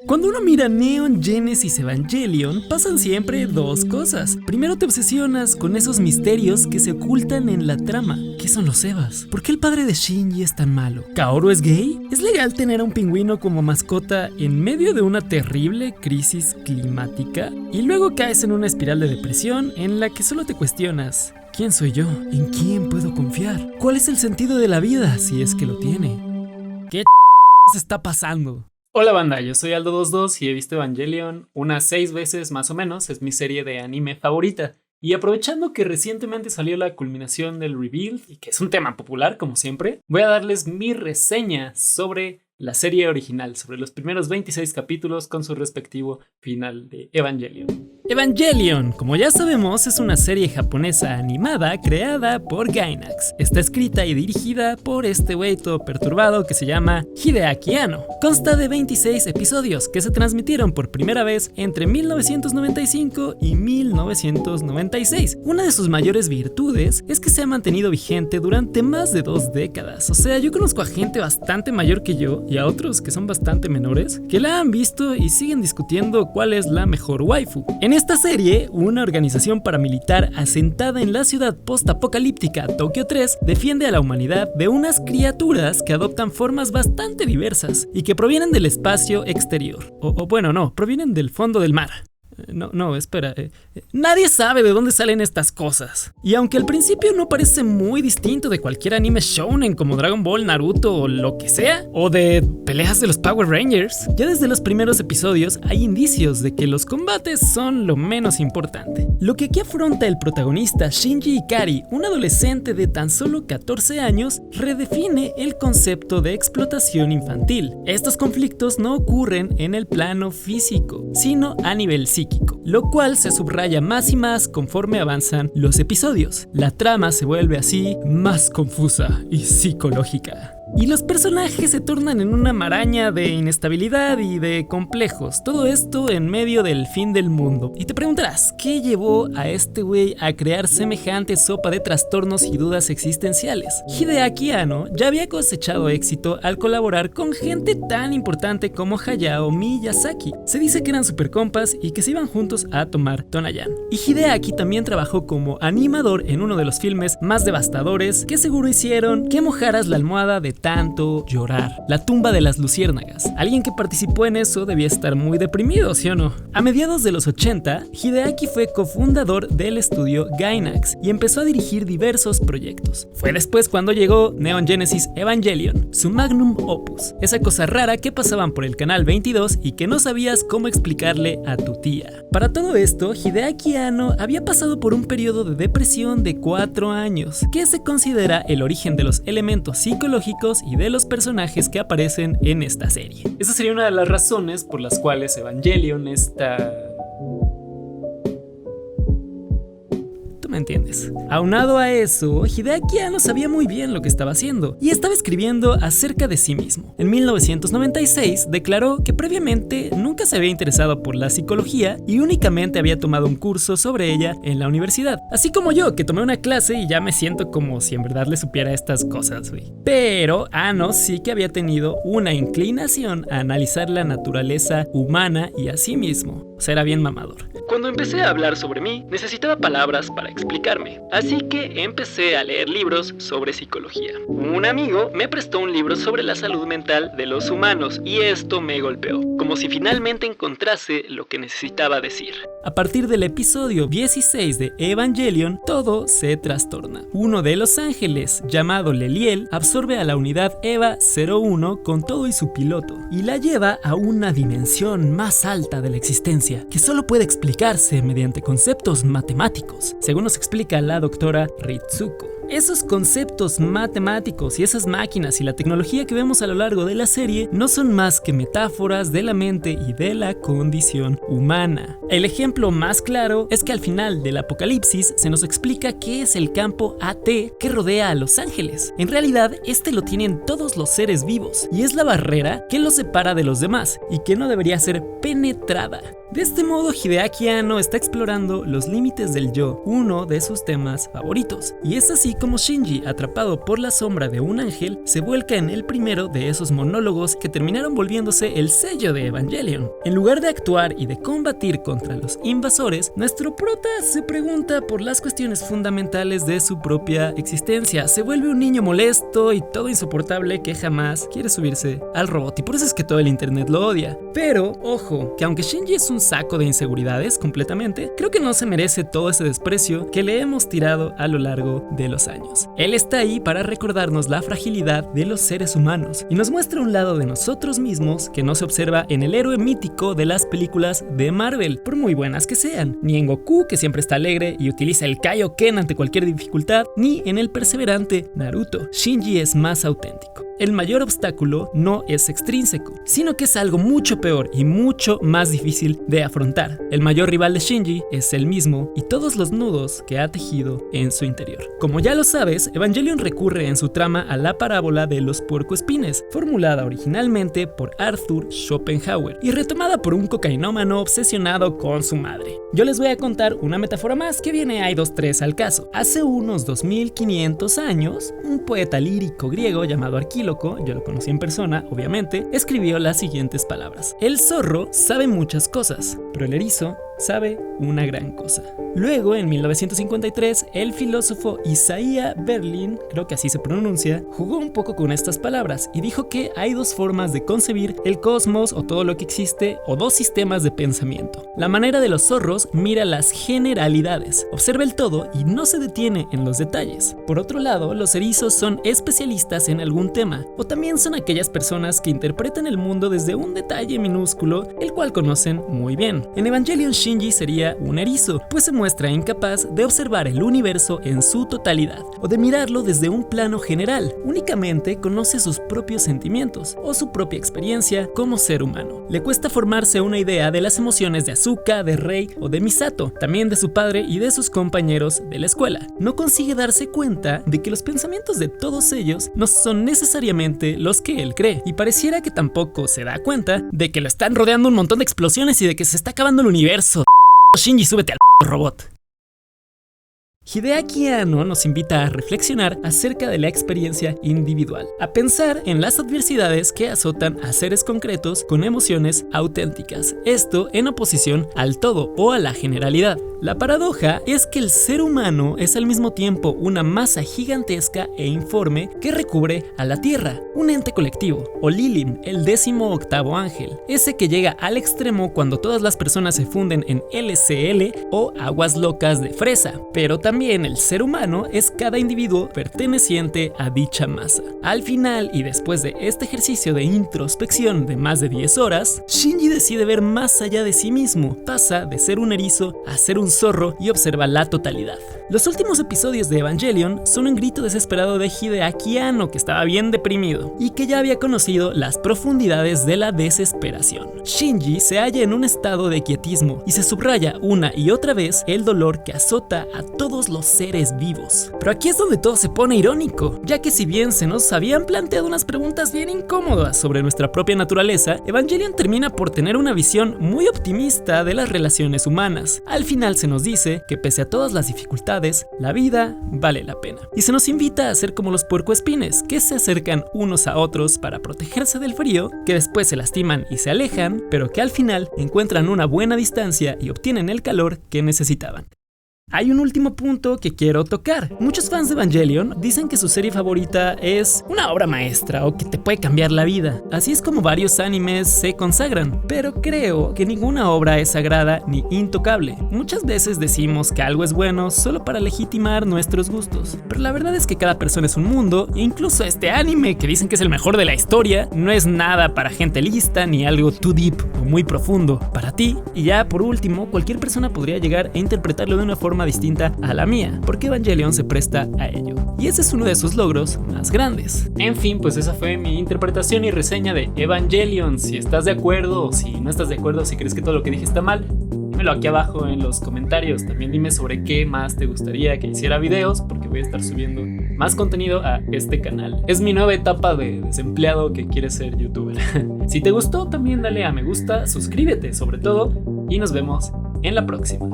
Cuando uno mira Neon Genesis Evangelion, pasan siempre dos cosas. Primero te obsesionas con esos misterios que se ocultan en la trama. ¿Qué son los Evas? ¿Por qué el padre de Shinji es tan malo? ¿Kaoru es gay? ¿Es legal tener a un pingüino como mascota en medio de una terrible crisis climática? Y luego caes en una espiral de depresión en la que solo te cuestionas: ¿quién soy yo? ¿En quién puedo confiar? ¿Cuál es el sentido de la vida si es que lo tiene? ¿Qué está pasando? Hola banda, yo soy Aldo22 y he visto Evangelion unas 6 veces más o menos, es mi serie de anime favorita. Y aprovechando que recientemente salió la culminación del Rebuild, y que es un tema popular como siempre, voy a darles mi reseña sobre la serie original, sobre los primeros 26 capítulos con su respectivo final de Evangelion. Evangelion, como ya sabemos, es una serie japonesa animada creada por Gainax. Está escrita y dirigida por este güey todo perturbado que se llama Hideaki Anno. Consta de 26 episodios que se transmitieron por primera vez entre 1995 y 1996. Una de sus mayores virtudes es que se ha mantenido vigente durante más de 2 décadas. O sea, yo conozco a gente bastante mayor que yo y a otros que son bastante menores que la han visto y siguen discutiendo cuál es la mejor waifu. En esta serie, una organización paramilitar asentada en la ciudad post-apocalíptica Tokio 3 defiende a la humanidad de unas criaturas que adoptan formas bastante diversas y que provienen del espacio exterior. Provienen del fondo del mar. Espera. Nadie sabe de dónde salen estas cosas. Y aunque al principio no parece muy distinto de cualquier anime shounen como Dragon Ball, Naruto o lo que sea, o de peleas de los Power Rangers, ya desde los primeros episodios hay indicios de que los combates son lo menos importante. Lo que aquí afronta el protagonista Shinji Ikari, un adolescente de tan solo 14 años, redefine el concepto de explotación infantil. Estos conflictos no ocurren en el plano físico, sino a nivel psíquico, lo cual se subraya más y más conforme avanzan los episodios. La trama se vuelve así más confusa y psicológica. Y los personajes se tornan en una maraña de inestabilidad y de complejos. Todo esto en medio del fin del mundo. Y te preguntarás, ¿qué llevó a este güey a crear semejante sopa de trastornos y dudas existenciales? Hideaki Anno ya había cosechado éxito al colaborar con gente tan importante como Hayao Miyazaki. Se dice que eran super compas y que se iban juntos a tomar Tonayan. Y Hideaki también trabajó como animador en uno de los filmes más devastadores que seguro hicieron que mojaras la almohada de tanto llorar: La tumba de las luciérnagas. Alguien que participó en eso debía estar muy deprimido, ¿sí o no? A mediados de los 80, Hideaki fue cofundador del estudio Gainax y empezó a dirigir diversos proyectos. Fue después cuando llegó Neon Genesis Evangelion, su magnum opus, esa cosa rara que pasaban por el canal 22 y que no sabías cómo explicarle a tu tía. Para todo esto, Hideaki Anno había pasado por un periodo de depresión de 4 años, que se considera el origen de los elementos psicológicos y de los personajes que aparecen en esta serie. Esa sería una de las razones por las cuales Evangelion está... ¿Me entiendes? Aunado a eso, Hideaki Anno sabía muy bien lo que estaba haciendo y estaba escribiendo acerca de sí mismo. En 1996 declaró que previamente nunca se había interesado por la psicología y únicamente había tomado un curso sobre ella en la universidad. Así como yo, que tomé una clase y ya me siento como si en verdad le supiera estas cosas, güey. Pero Anno sí que había tenido una inclinación a analizar la naturaleza humana y a sí mismo. O sea, era bien mamador. Cuando empecé a hablar sobre mí, necesitaba palabras para explicarme, así que empecé a leer libros sobre psicología. Un amigo me prestó un libro sobre la salud mental de los humanos y esto me golpeó, como si finalmente encontrase lo que necesitaba decir. A partir del episodio 16 de Evangelion, todo se trastorna. Uno de los ángeles, llamado Leliel, absorbe a la unidad EVA 01 con todo y su piloto, y la lleva a una dimensión más alta de la existencia, que solo puede explicarse mediante conceptos matemáticos, según nos explica la doctora Ritsuko. Esos conceptos matemáticos y esas máquinas y la tecnología que vemos a lo largo de la serie no son más que metáforas de la mente y de la condición humana. El ejemplo más claro es que al final del apocalipsis se nos explica qué es el campo AT que rodea a los ángeles. En realidad, este lo tienen todos los seres vivos y es la barrera que los separa de los demás y que no debería ser penetrada. De este modo, Hideaki Anno está explorando los límites del yo, uno de sus temas favoritos. Y es así como Shinji, atrapado por la sombra de un ángel, se vuelca en el primero de esos monólogos que terminaron volviéndose el sello de Evangelion. En lugar de actuar y de combatir contra los invasores, nuestro prota se pregunta por las cuestiones fundamentales de su propia existencia. Se vuelve un niño molesto y todo insoportable que jamás quiere subirse al robot, y por eso es que todo el internet lo odia. Pero, ojo, que aunque Shinji es un saco de inseguridades completamente, creo que no se merece todo ese desprecio que le hemos tirado a lo largo de los años. Él está ahí para recordarnos la fragilidad de los seres humanos y nos muestra un lado de nosotros mismos que no se observa en el héroe mítico de las películas de Marvel, por muy buenas que sean, ni en Goku, que siempre está alegre y utiliza el Kaioken ante cualquier dificultad, ni en el perseverante Naruto. Shinji es más auténtico. El mayor obstáculo no es extrínseco, sino que es algo mucho peor y mucho más difícil de afrontar. El mayor rival de Shinji es él mismo y todos los nudos que ha tejido en su interior. Como ya lo sabes, Evangelion recurre en su trama a la parábola de los puercoespines, formulada originalmente por Arthur Schopenhauer y retomada por un cocainómano obsesionado con su madre. Yo les voy a contar una metáfora más que viene ahí 2-3 al caso. Hace unos 2500 años, un poeta lírico griego llamado Arquíloco, yo lo conocí en persona, obviamente, escribió las siguientes palabras: el zorro sabe muchas cosas, pero el erizo sabe una gran cosa. Luego, en 1953, el filósofo Isaiah Berlin, creo que así se pronuncia, jugó un poco con estas palabras y dijo que hay dos formas de concebir el cosmos o todo lo que existe, o dos sistemas de pensamiento. La manera de los zorros mira las generalidades, observa el todo y no se detiene en los detalles. Por otro lado, los erizos son especialistas en algún tema, o también son aquellas personas que interpretan el mundo desde un detalle minúsculo, el cual conocen muy bien. En Evangelion, Shinji sería un erizo, pues se muestra incapaz de observar el universo en su totalidad, o de mirarlo desde un plano general. Únicamente conoce sus propios sentimientos, o su propia experiencia como ser humano. Le cuesta formarse una idea de las emociones de Asuka, de Rei o de Misato, también de su padre y de sus compañeros de la escuela. No consigue darse cuenta de que los pensamientos de todos ellos no son necesariamente los que él cree, y pareciera que tampoco se da cuenta de que lo están rodeando un montón de explosiones y de que se está acabando el universo. Shinji, súbete al robot. Hideaki Anno nos invita a reflexionar acerca de la experiencia individual, a pensar en las adversidades que azotan a seres concretos con emociones auténticas, esto en oposición al todo o a la generalidad. La paradoja es que el ser humano es al mismo tiempo una masa gigantesca e informe que recubre a la Tierra, un ente colectivo, o Lilith, el 18º ángel, ese que llega al extremo cuando todas las personas se funden en LCL o aguas locas de fresa, pero también el ser humano es cada individuo perteneciente a dicha masa. Al final, y después de este ejercicio de introspección de más de 10 horas, Shinji decide ver más allá de sí mismo, pasa de ser un erizo a ser un zorro y observa la totalidad. Los últimos episodios de Evangelion son un grito desesperado de Hideaki Anno, que estaba bien deprimido y que ya había conocido las profundidades de la desesperación. Shinji se halla en un estado de quietismo y se subraya una y otra vez el dolor que azota a todos los seres vivos. Pero aquí es donde todo se pone irónico, ya que si bien se nos habían planteado unas preguntas bien incómodas sobre nuestra propia naturaleza, Evangelion termina por tener una visión muy optimista de las relaciones humanas. Al final se nos dice que pese a todas las dificultades, la vida vale la pena. Y se nos invita a ser como los puercoespines, que se acercan unos a otros para protegerse del frío, que después se lastiman y se alejan, pero que al final encuentran una buena distancia y obtienen el calor que necesitaban. Hay un último punto que quiero tocar. Muchos fans de Evangelion dicen que su serie favorita es una obra maestra o que te puede cambiar la vida. Así es como varios animes se consagran, pero creo que ninguna obra es sagrada ni intocable. Muchas veces decimos que algo es bueno solo para legitimar nuestros gustos, pero la verdad es que cada persona es un mundo, e incluso este anime que dicen que es el mejor de la historia no es nada para gente lista ni algo too deep o muy profundo para ti. Y ya por último, cualquier persona podría llegar a interpretarlo de una forma distinta a la mía, porque Evangelion se presta a ello. Y ese es uno de sus logros más grandes. En fin, pues esa fue mi interpretación y reseña de Evangelion. Si estás de acuerdo o si no estás de acuerdo, si crees que todo lo que dije está mal, dímelo aquí abajo en los comentarios. También dime sobre qué más te gustaría que hiciera videos, porque voy a estar subiendo más contenido a este canal. Es mi nueva etapa de desempleado que quiere ser youtuber. Si te gustó, también dale a me gusta, suscríbete sobre todo, y nos vemos en la próxima.